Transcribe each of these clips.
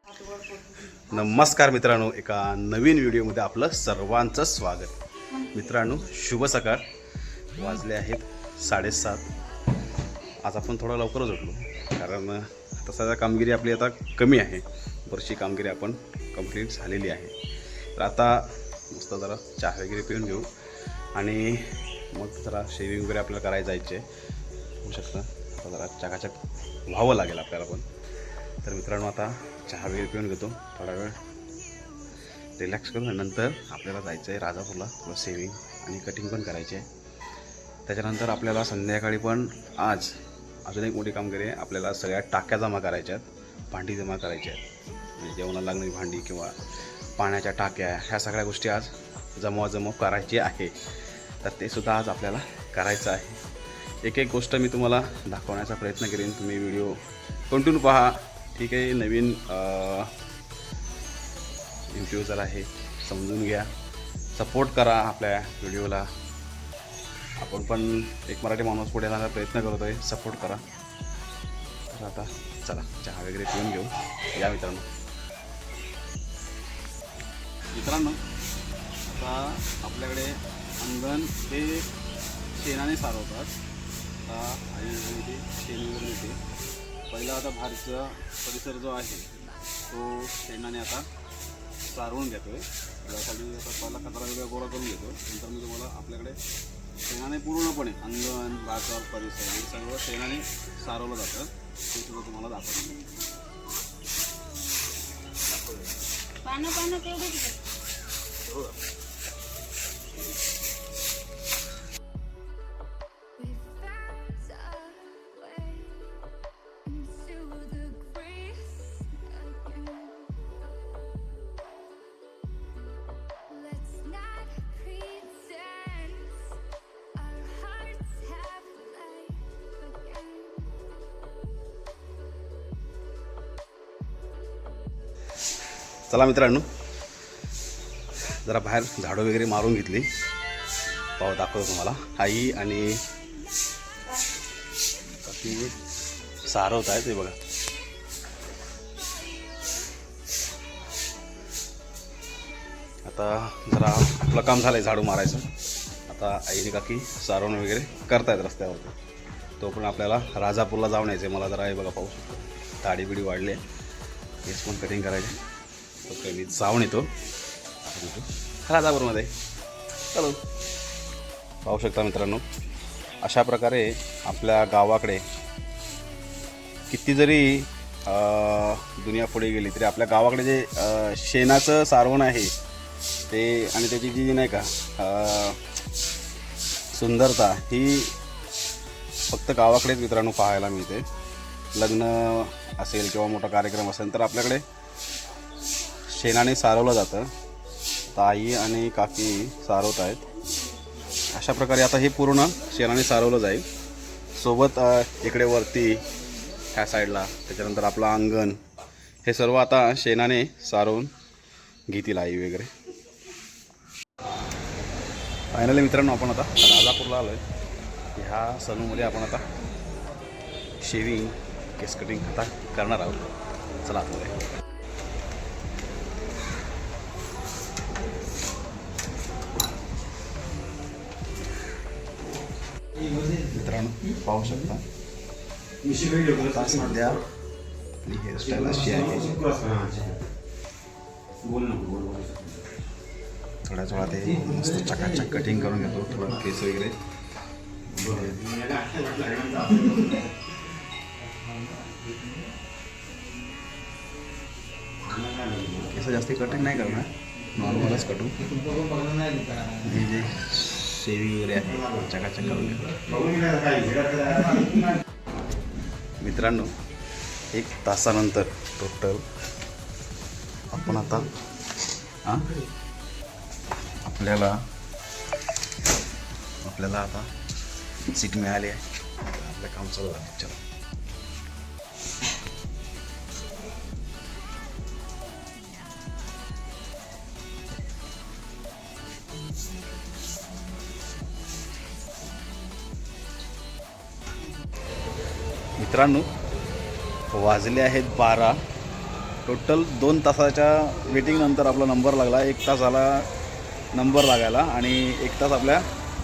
नमस्कार मित्रांनो, एका नवीन व्हिडिओमध्ये आपलं सर्वांचं स्वागत. मित्रांनो, शुभ सकाळ. वाजले आहेत 7:30. आज आपण थोडा लवकरच उठलो, कारण तसा कामगिरी आपली आता कमी आहे. बरीचशी कामगिरी आपण कंप्लीट झालेली आहे. तर आता मस्त जरा चहा वगैरे पिऊन घेऊ आणि मग जरा शेविंग वगैरे आपल्याला करायला जायचे होऊ शकतं. आता जरा चकाचक व्हावं लागेल आपल्याला पण. तर मित्रांनो, आता चहा वगैरे पिऊन घेतो, थोडा वेळ रिलॅक्स करून. नंतर आपल्याला जायचं आहे राजापूरला, थोडं सेविंग आणि कटिंग पण करायची आहे. त्याच्यानंतर आपल्याला संध्याकाळी पण आज अजून एक मोठी कामगिरी आहे. आपल्याला सगळ्या टाक्या जमा करायच्या आहेत, भांडी जमा करायची आहेत. म्हणजे जेवणाला लागणारी भांडी किंवा पाण्याच्या टाक्या, ह्या सगळ्या गोष्टी आज जमव करायची आहे. तर ते सुद्धा आज आपल्याला करायचं आहे. एक एक गोष्ट मी तुम्हाला दाखवण्याचा प्रयत्न करेन. तुम्ही व्हिडिओ कंटिन्यू पहा, ठीक आहे. नवीन इन्फ्लुएन्सर आहे, समजून घ्या, सपोर्ट करा आपल्या व्हिडिओला. आपण पण एक मराठी माणूस पुढे जाण्याचा प्रयत्न करतो आहे, सपोर्ट करा. तर आता चला चहा वगैरे पिऊन घेऊ या मित्रांनो. आता आपल्याकडे अंगण हे शेणाने सारवतात. आता आई ते शेण वगैरे येते. पहिला आता बाहेरचा परिसर जो आहे तो शेणाने आता सारवून घेतो आहे. त्यासाठी आता पहिला कचरा वगैरे गोळा करून घेतो. नंतर मी तुम्हाला आपल्याकडे शेणाने पूर्णपणे अंगण, बाजार, परिसर हे सगळं शेणाने सारवलं जातं, ते सुद्धा तुम्हाला दाखवतो. चला मित्रांनो, जरा बाहेर झाडं वगैरे मारून घेतली. पाव दाखवतो तुम्हाला. आई आणि काकी सारवत आहेत, ते बघा. आता जरा आपलं काम झालं आहे झाडू मारायचं. आता आईने काकी सारवणं वगैरे करतायत रस्त्यावरती. तो पण आपल्याला राजापूरला जाऊन यायचं आहे. मला जरा हे बघा, पाहू शकतो दाढी बिडी वाढले, हेच पण कटिंग करायचे. ओके, मी जाऊन येतो राजापूरमध्ये. चलो, पाहू शकता मित्रांनो, अशा प्रकारे आपल्या गावाकडे किती जरी दुनिया पुढे गेली तरी आपल्या गावाकडे जे शेणाचं सारवण आहे ते आणि त्याची जी नाही का सुंदरता, ही फक्त गावाकडेच मित्रांनो पाहायला मिळते. लग्न असेल किंवा मोठा कार्यक्रम असेल तर आपल्याकडे शेणाने सारवलं जातं. आई आणि काकी सारवत आहेत. अशा प्रकारे आता हे पूर्ण शेणाने सारवलं जाईल. सोबत इकडे वरती ह्या साईडला, त्याच्यानंतर आपलं अंगण, हे सर्व आता शेणाने सारवून घेतील आई वगैरे. फायनली मित्रांनो, आपण आता राजापूरला आलो आहे. ह्या सलूनमध्ये आपण आता शेविंग, केस कटिंग आता करणार आहोत. चला आतमध्ये. मित्रांनो, पाहू शकता सध्या आपली हेअरस्टाईल अशी आहे. थोड्या ते मस्त चकाचक कटिंग करून घेतो. थोडं केस वगैरे केस जास्ती कटिंग नाही करणार, नॉर्मलच कटू. जे शेविंग वगैरे आहे चकाचक करून घेतो. मित्रांनो, 1 तासानंतर टोटल आपण आता आपल्याला आता सीट मिळाली आहे. आपलं काम चालू आहे. चला. मित्रांनो, वाजले आहेत 12 टोटल 2 तासाच्या वेटिंगनंतर आपला नंबर लागला. 1 तास झाला नंबर लागायला आणि 1 तास आपल्या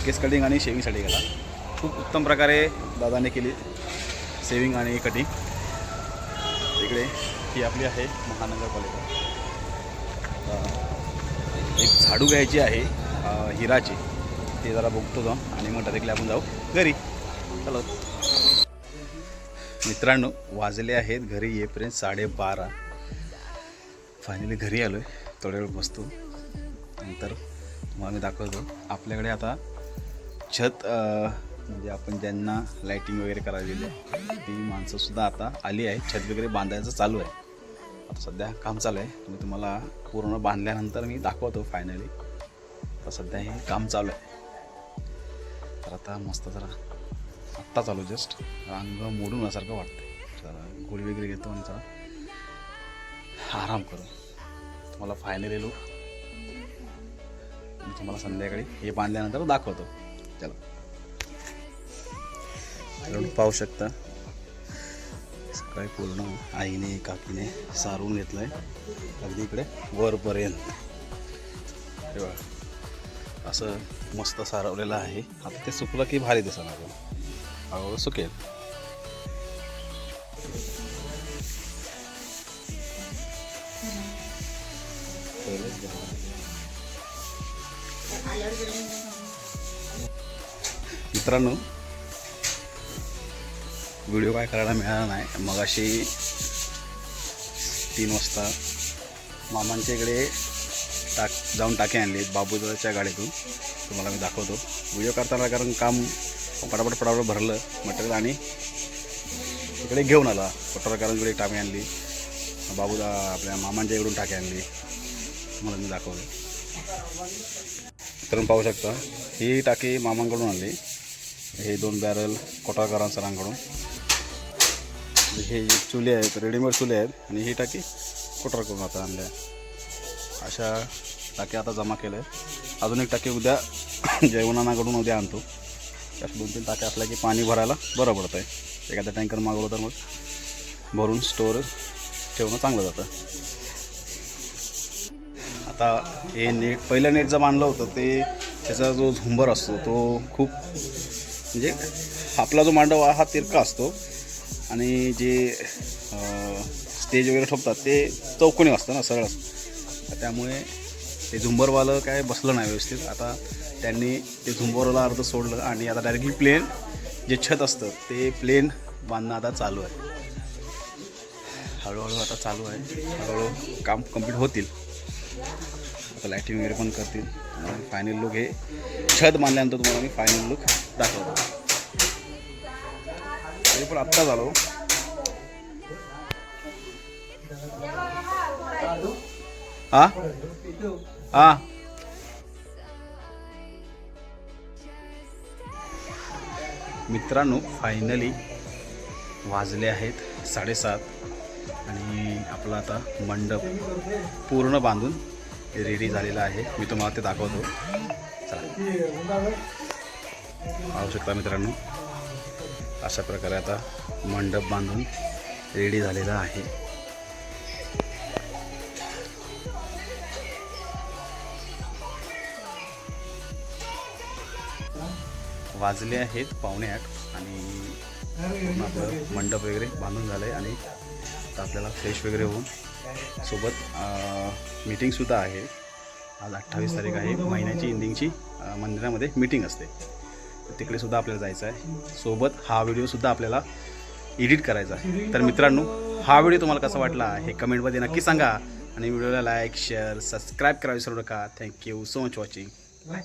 केस कटिंग आणि शेविंगसाठी गेला. खूप उत्तम प्रकारे दादाने केली शेविंग आणि कटिंग. इकडे ही आपली आहे महानगरपालिका. एक झाडू घ्यायची आहे हिराची, ते जरा बघतो जाऊ आणि मग डायरेक्टली आपण जाऊ घरी. चलो मित्रांनो, वाजले आहेत घरी येईपर्यंत 12:30. फायनली घरी आलो आहे. थोड्या वेळ बसतो, नंतर तुम्हाला मी दाखवतो. आपल्याकडे आता छत म्हणजे आपण ज्यांना लाईटिंग वगैरे करायलेली आहे ती माणसंसुद्धा आता आली आहे. छत वगैरे बांधायचं चालू आहे. आता सध्या काम चालू आहे. मी तुम्हाला पूर्ण बांधल्यानंतर मी दाखवतो फायनली. आता सध्या हे काम चालू आहे. तर आता मस्त जरा आत्ता चालू जस्ट अंग मोडून सारखं वाटतं. जरा गोळी वगैरे घेतो आणि जरा आराम करू. तुम्हाला फायनली लुक मी तुम्हाला संध्याकाळी हे बांधल्यानंतर दाखवतो. चला पाहू शकता सकाळी पूर्ण आईने काकीने सारून घेतलं आहे अगदी इकडे वरपर्यंत. असं मस्त सारवलेलं आहे. आता ते सुकलं की भारी दिसणार. हळूहळू सुकेल. मित्रांनो, व्हिडिओ काय करायला मिळाला नाही. मगाशी 3 वाजता मामांच्या इकडे जाऊन टाके आणले बाबूदाच्या गाडीतून. तुम्हाला मी दाखवतो व्हिडिओ करताना, कारण काम पटापट भरलं मटेरियल आणि इकडे घेऊन आला. पटोरकरांकडे टाके आणली, बाबूदा आपल्या मामांच्या इकडून टाके आणली. तुम्हाला मी दाखवतो. तर पाहू शकता ही टाकी मामांकडून आणली. हे 2 बॅरल कोटारकरां सरांकडून. हे जे चुले आहेत रेडीमेड चुले आहेत आणि ही टाकी कोटारकडून आता आणल्या. अशा टाक्या आता जमा केल्या आहेत. अजून एक टाकी उद्या जयवनानाकडून उद्या आणतो. अशा 2-3 टाक्या असल्या की पाणी भरायला बरं पडतं आहे. एखादा टँकर मागवलं तर मग भरून स्टोअर ठेवणं चांगलं जातं. आता हे नेट पहिलं नेट जर बांधलं होतं ते त्याचा जो झुंबर असतो तो खूप म्हणजे आपला जो मांडव हा तिरका असतो आणि जे स्टेज वगैरे ठोकतात ते चौकोनी असतं ना, सरळ असतं. त्यामुळे ते झुंबरवालं काय बसलं नाही व्यवस्थित. आता त्यांनी ते झुंबरला अर्ध सोडलं आणि आता डायरेक्टली प्लेन जे छत असतं ते प्लेन बांधणं आता चालू आहे. हळूहळू आता चालू आहे. हळूहळू काम कंप्लीट होतील. आता लाईटिंग वगैरे पण करतील. फायनल लुक हे छत बांधल्यानंतर तुम्हाला मी फायनल लुक दाखवतो. तरी पण आत्ता झालो. हा मित्रांनो, फायनली वाजले आहेत 7:30 आणि आपला आता मंडप पूर्ण बांधून रेडी झालेला आहे. मी तुम्हाला ते दाखवतो. चला पाहू शकता मित्रांनो, अशा प्रकारे आता मंडप बांधून रेडी झालेला आहे. वाजले आहेत 7:45 आणि आपलं मंडप वगैरे बांधून झालं आहे. आणि आता आपल्याला फ्रेश वगैरे होऊन सोबत मीटिंगसुद्धा आहे. आज 28 तारीख आहे. महिन्याची एंडिंगची मंदिरामध्ये मीटिंग असते. तर तिकडेसुद्धा आपल्याला जायचं आहे. सोबत हा व्हिडिओसुद्धा आपल्याला एडिट करायचा आहे. तर मित्रांनो, हा व्हिडिओ तुम्हाला कसा वाटला हे कमेंटमध्ये नक्की सांगा आणि व्हिडिओला लाईक शेअर सबस्क्राईब करायला विसरू नका. Thank you so much watching. Bye.